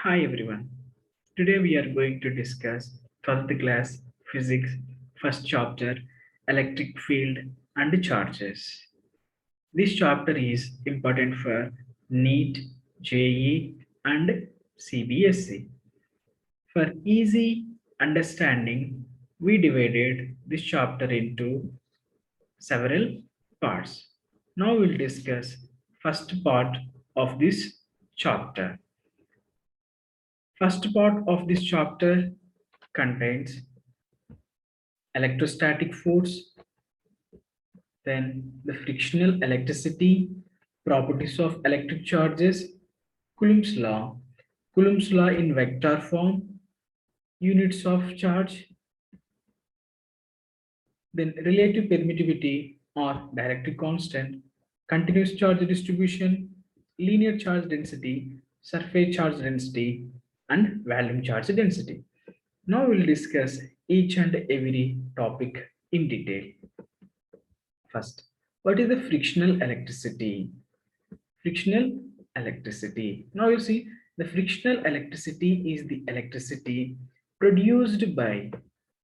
Hi everyone. Today we are going to discuss 12th class physics first chapter electric field and charges. This chapter is important for NEET, JEE and CBSE. For easy understanding, we divided this chapter into several parts. Now we'll discuss first part of this chapter. First part of this chapter contains electrostatic force, then the frictional electricity, properties of electric charges, Coulomb's law in vector form, units of charge, then relative permittivity or dielectric constant, continuous charge distribution, linear charge density, surface charge density, and volume charge density. Now we'll discuss each and every topic in detail. First, what is the frictional electricity? Frictional electricity. Now you see, the frictional electricity is the electricity produced by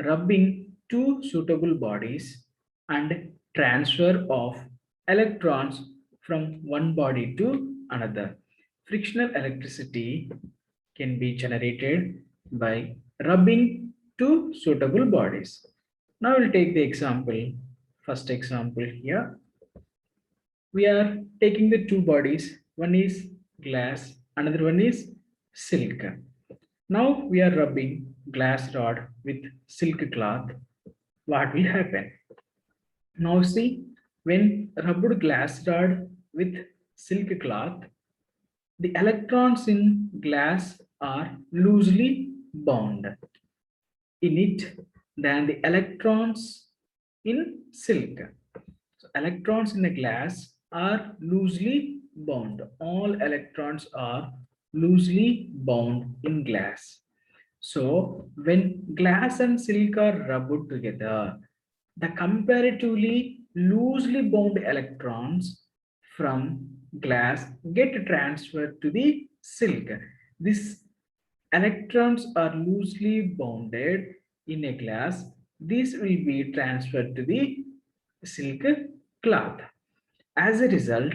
rubbing two suitable bodies and transfer of electrons from one body to another. Frictional electricity can be generated by rubbing two suitable bodies. Now we'll take the example. First example here. We are taking the two bodies. One is glass, another one is silk. Now we are rubbing glass rod with silk cloth. What will happen? Now see, when rubbed glass rod with silk cloth, the electrons in glass are loosely bound in it than the electrons in silk. So electrons in the glass are loosely bound. All electrons are loosely bound in glass. So when glass and silk are rubbed together, the comparatively loosely bound electrons from glass get transferred to the silk. These electrons are loosely bounded in a glass. This will be transferred to the silk cloth. As a result,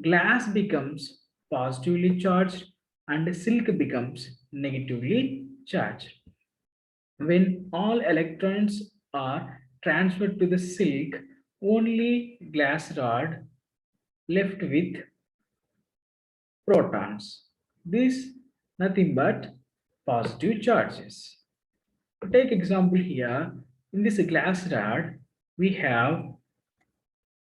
glass becomes positively charged and silk becomes negatively charged. When all electrons are transferred to the silk, only glass rod left with protons. This nothing but positive charges. To take example here, in this glass rod, we have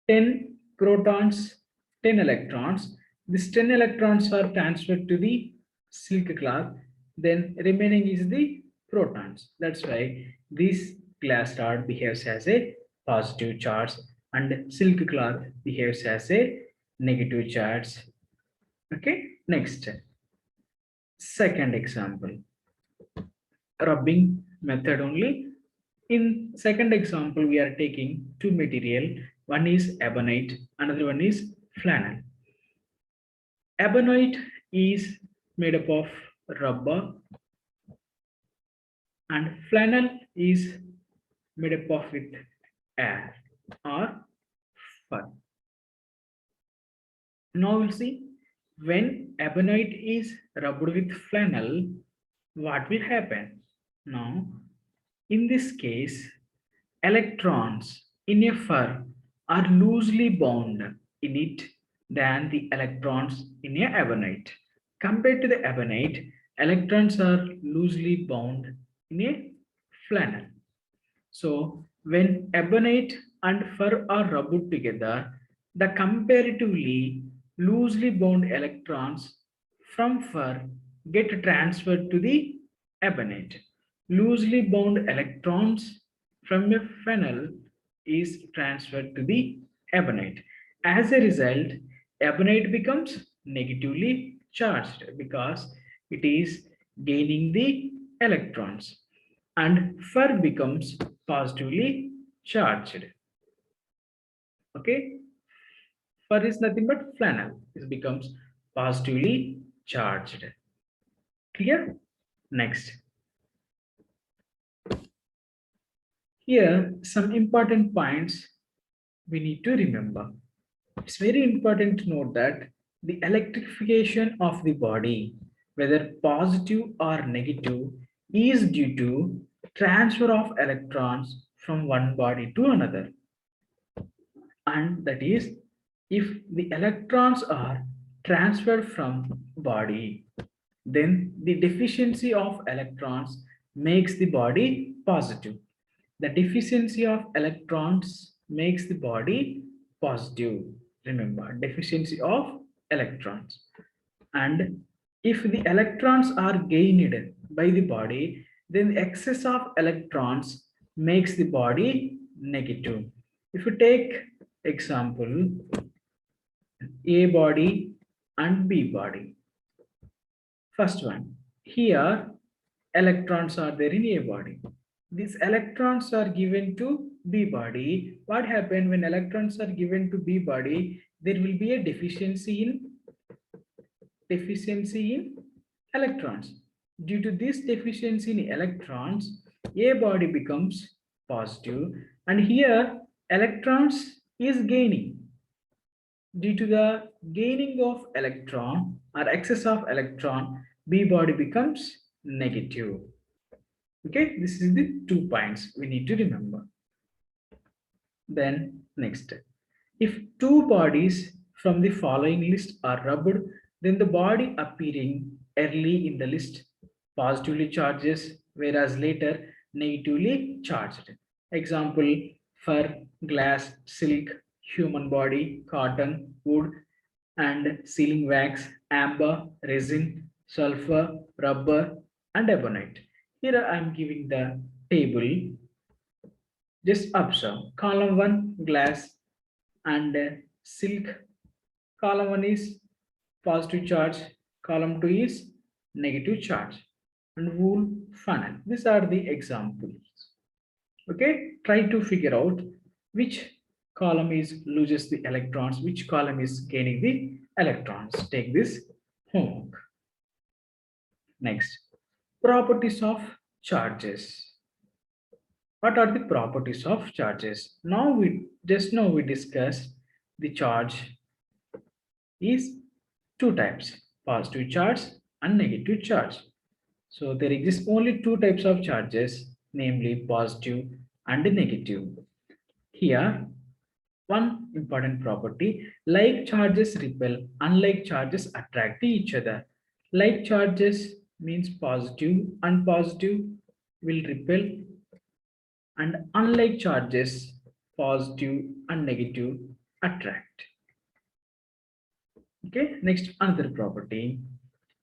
10 protons, 10 electrons. These 10 electrons are transferred to the silk cloth, then remaining is the protons. That's why this glass rod behaves as a positive charge and silk cloth behaves as a negative charge. Okay, next, second example, rubbing method only. In second example, we are taking two material. One is ebonite, another one is flannel. Ebonite is made up of rubber and flannel is made up of with air or fur. Now we'll see, when ebonite is rubbed with flannel, what will happen? Now, in this case, electrons in a fur are loosely bound in it than the electrons in a ebonite. Compared to the ebonite, electrons are loosely bound in a flannel. So when ebonite and fur are rubbed together, the comparatively loosely bound electrons from fur get transferred to the ebonite. Loosely bound electrons from a flannel is transferred to the ebonite. As a result, ebonite becomes negatively charged because it is gaining the electrons, and fur becomes positively charged. Okay, fur is nothing but flannel. It becomes positively charged. Clear? Next, here some important points we need to remember. It's very important to note that the electrification of the body, whether positive or negative, is due to transfer of electrons from one body to another. And that is, if the electrons are transferred from body, then the deficiency of electrons makes the body positive. The deficiency of electrons makes the body positive. Remember, deficiency of electrons. And if the electrons are gained by the body, then the excess of electrons makes the body negative. If you take example A body and B body. First one, here electrons are there in A body. These electrons are given to B body. What happens when electrons are given to B body? There will be a deficiency in electrons. Due to this deficiency in electrons, A body becomes positive, and here electrons is gaining. Due to the gaining of electron or excess of electron, B body becomes negative. Okay, this is the 2 points we need to remember. Then next, if two bodies from the following list are rubbed, then the body appearing early in the list positively charges, whereas later negatively charged. Example, fur, glass, silk, human body, cotton, wood, and sealing wax, amber, resin, sulfur, rubber, and ebonite. Here I am giving the table. Just observe. Column 1 glass and silk. Column 1 is positive charge. Column 2 is negative charge. And wool funnel. These are the examples. Okay, try to figure out which column is loses the electrons, which column is gaining the electrons. Take this homework. Next, properties of charges. What are the properties of charges? Now we discussed the charge is two types, positive charge and negative charge. So there exist only two types of charges, namely positive and negative. Here, one important property, like charges repel, unlike charges attract each other. Like charges means positive and positive will repel, and unlike charges, positive and negative attract. Okay, next another property.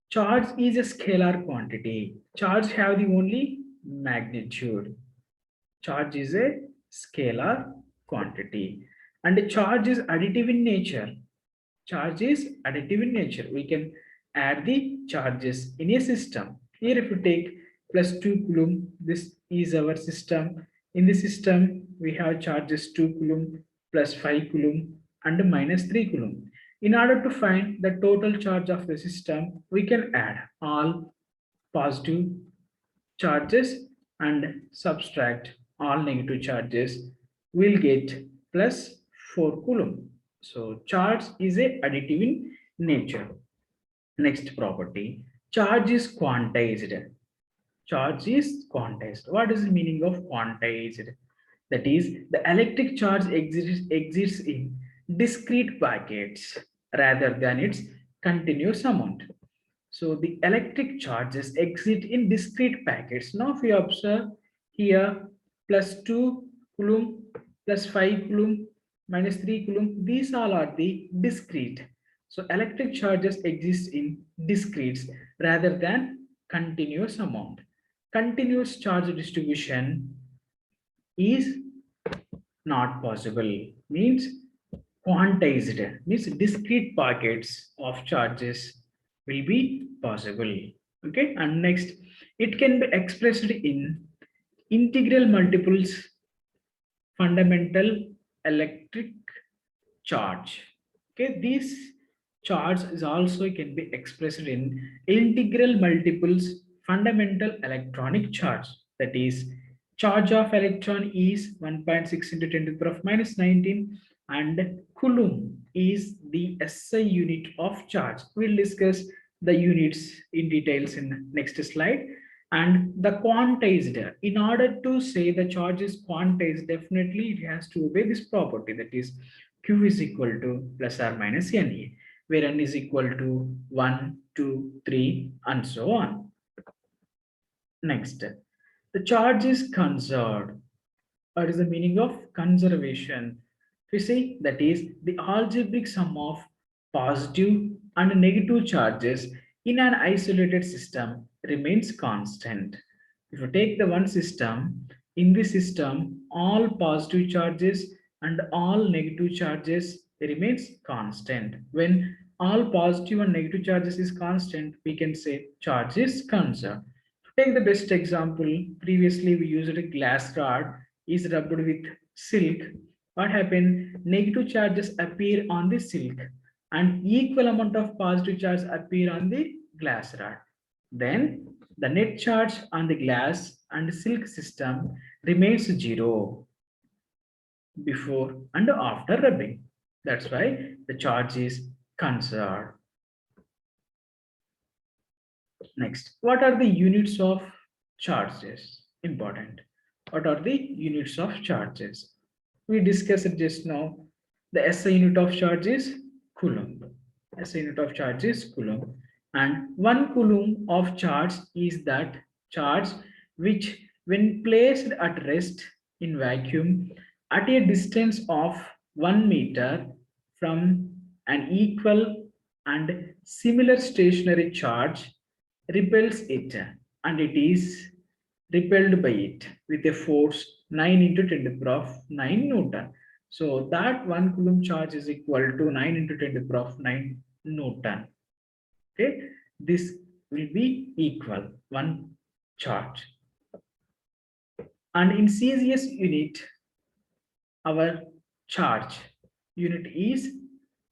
Charge is a scalar quantity. Charge have the only magnitude. Charge is a scalar quantity. And a charge is additive in nature. Charge is additive in nature. We can add the charges in a system. Here if you take plus 2 coulomb, this is our system. In the system, we have charges 2 coulomb plus 5 coulomb and minus 3 coulomb. In order to find the total charge of the system, we can add all positive charges and subtract all negative charges. We'll get plus 4 coulomb. So charge is a additive in nature. Next property, charge is quantized. Charge is quantized. What is the meaning of quantized? That is, the electric charge exists in discrete packets rather than its continuous amount. So the electric charges exist in discrete packets. Now if you observe here, plus 2 coulomb, plus 5 coulomb, minus 3 coulomb, these all are the discrete. So electric charges exist in discretes rather than continuous amount. Continuous charge distribution is not possible, means quantized, means discrete packets of charges will be possible. Okay, and next, it can be expressed in integral multiples fundamental electric charge. Okay, these Charge is also can be expressed in integral multiples fundamental electronic charge. That is, charge of electron is 1.6 into 10 to the power of minus 19, and coulomb is the SI unit of charge. We'll discuss the units in details in next slide. And the quantized, in order to say the charge is quantized, definitely it has to obey this property, that is Q is equal to plus or minus NA, where n is equal to 1, 2, 3, and so on. Next, the charge is conserved. What is the meaning of conservation? We say that is the algebraic sum of positive and negative charges in an isolated system remains constant. If you take the one system, in this system, all positive charges and all negative charges remains constant. When all positive and negative charges is constant, we can say charge is conserved. Take the best example. Previously, we used a glass rod is rubbed with silk. What happened? Negative charges appear on the silk and equal amount of positive charge appear on the glass rod. Then the net charge on the glass and silk system remains zero before and after rubbing. That's why the charge is conserved. Next, what are the units of charges? Important. What are the units of charges? We discussed it just now. The SI unit of charge is coulomb. SI unit of charge is coulomb. And 1 coulomb of charge is that charge which, when placed at rest in vacuum at a distance of 1 meter from an equal and similar stationary charge, repels it, and it is repelled by it with a force 9 into 10 to the power of 9 Newton. So that 1 coulomb charge is equal to 9 into 10 to the power of 9 Newton. Okay, this will be equal 1 charge. And in Celsius unit, our charge unit is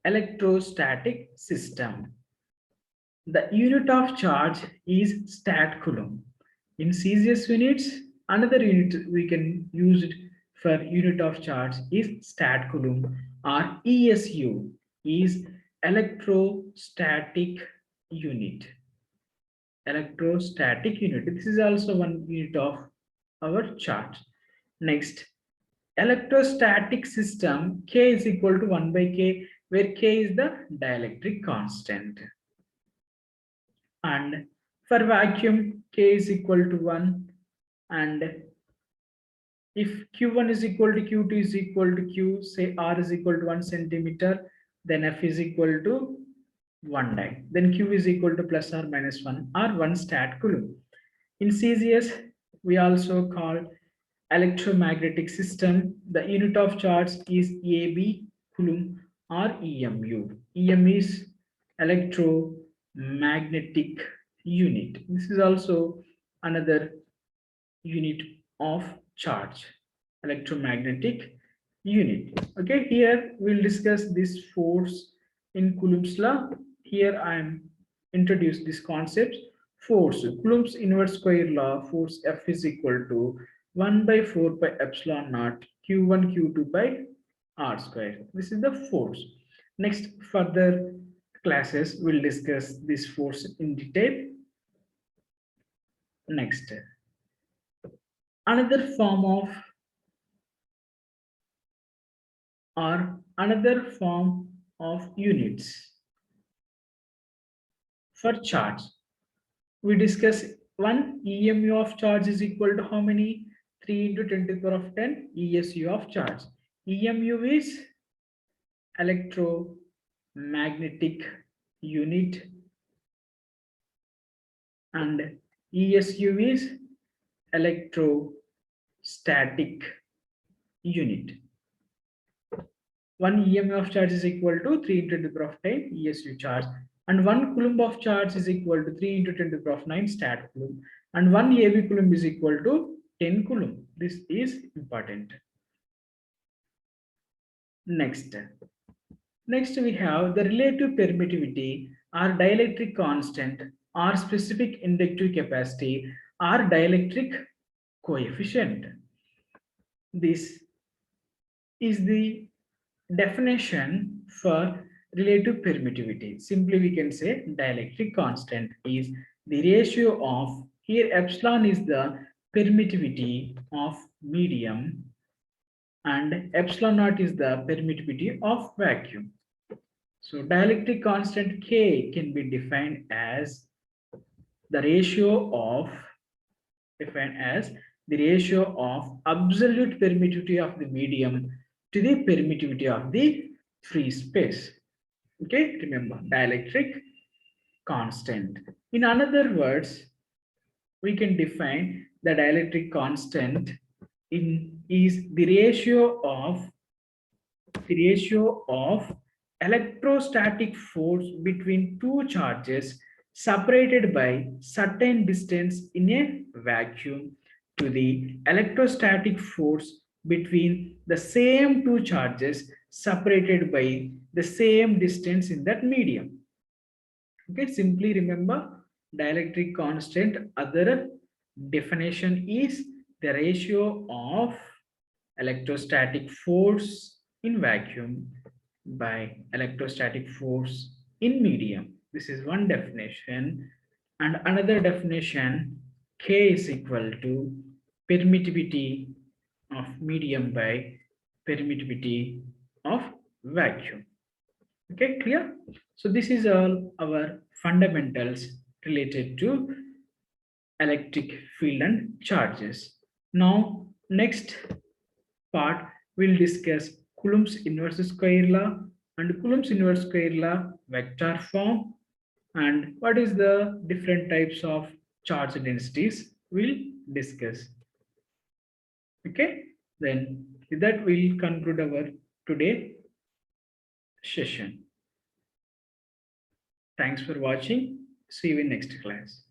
electrostatic system. The unit of charge is stat coulomb. In Celsius units, another unit we can use it for unit of charge is stat coulomb, or ESU is electrostatic unit. Electrostatic unit. This is also one unit of our charge. Next, electrostatic system, K is equal to 1 by K, where K is the dielectric constant. And for vacuum, K is equal to 1, and if Q1 is equal to Q2 is equal to Q, say R is equal to 1 centimeter, then F is equal to 1 die. Then Q is equal to plus or minus 1 or 1 stat coulomb. In Celsius, we also call electromagnetic system. The unit of charge is AB coulomb or EMU. EM is electromagnetic unit. This is also another unit of charge, electromagnetic unit. Okay, here we'll discuss this force in Coulomb's law. Here I am introduce this concept. Force, Coulomb's inverse square law, force F is equal to 1 by 4 by epsilon naught Q1 Q2 by R square. This is the force. Next, further classes we'll discuss this force in detail. Next, another form of units for charge. We discuss one EMU of charge is equal to how many? 3 into 10 to the power of 10 ESU of charge. EMU is electromagnetic unit and ESU is electrostatic unit. One EMU of charge is equal to 3 into 10 to the power of 10 ESU charge, and 1 coulomb of charge is equal to 3 into 10 to the power of 9 stat coulomb, and 1 AB coulomb is equal to 10 coulomb. This is important. Next, Next, we have the relative permittivity or dielectric constant or specific inductive capacity or dielectric coefficient. This is the definition for relative permittivity. Simply, we can say dielectric constant is the ratio of, here epsilon is the permittivity of medium and epsilon naught is the permittivity of vacuum. So dielectric constant K can be the ratio of defined as the ratio of absolute permittivity of the medium to the permittivity of the free space. Okay, remember dielectric constant. In other words, we can define the dielectric constant is the ratio of electrostatic force between two charges separated by certain distance in a vacuum to the electrostatic force between the same two charges separated by the same distance in that medium. Okay, simply remember dielectric constant. Other definition is the ratio of electrostatic force in vacuum by electrostatic force in medium. This is one definition. And another definition, K is equal to permittivity of medium by permittivity of vacuum. Okay, clear? So this is all our fundamentals related to electric field and charges. Now, next part, we'll discuss Coulomb's inverse square law and Coulomb's inverse square law vector form and what is the different types of charge densities we'll discuss. Okay, then with that we'll conclude our today session. Thanks for watching. See you in next class.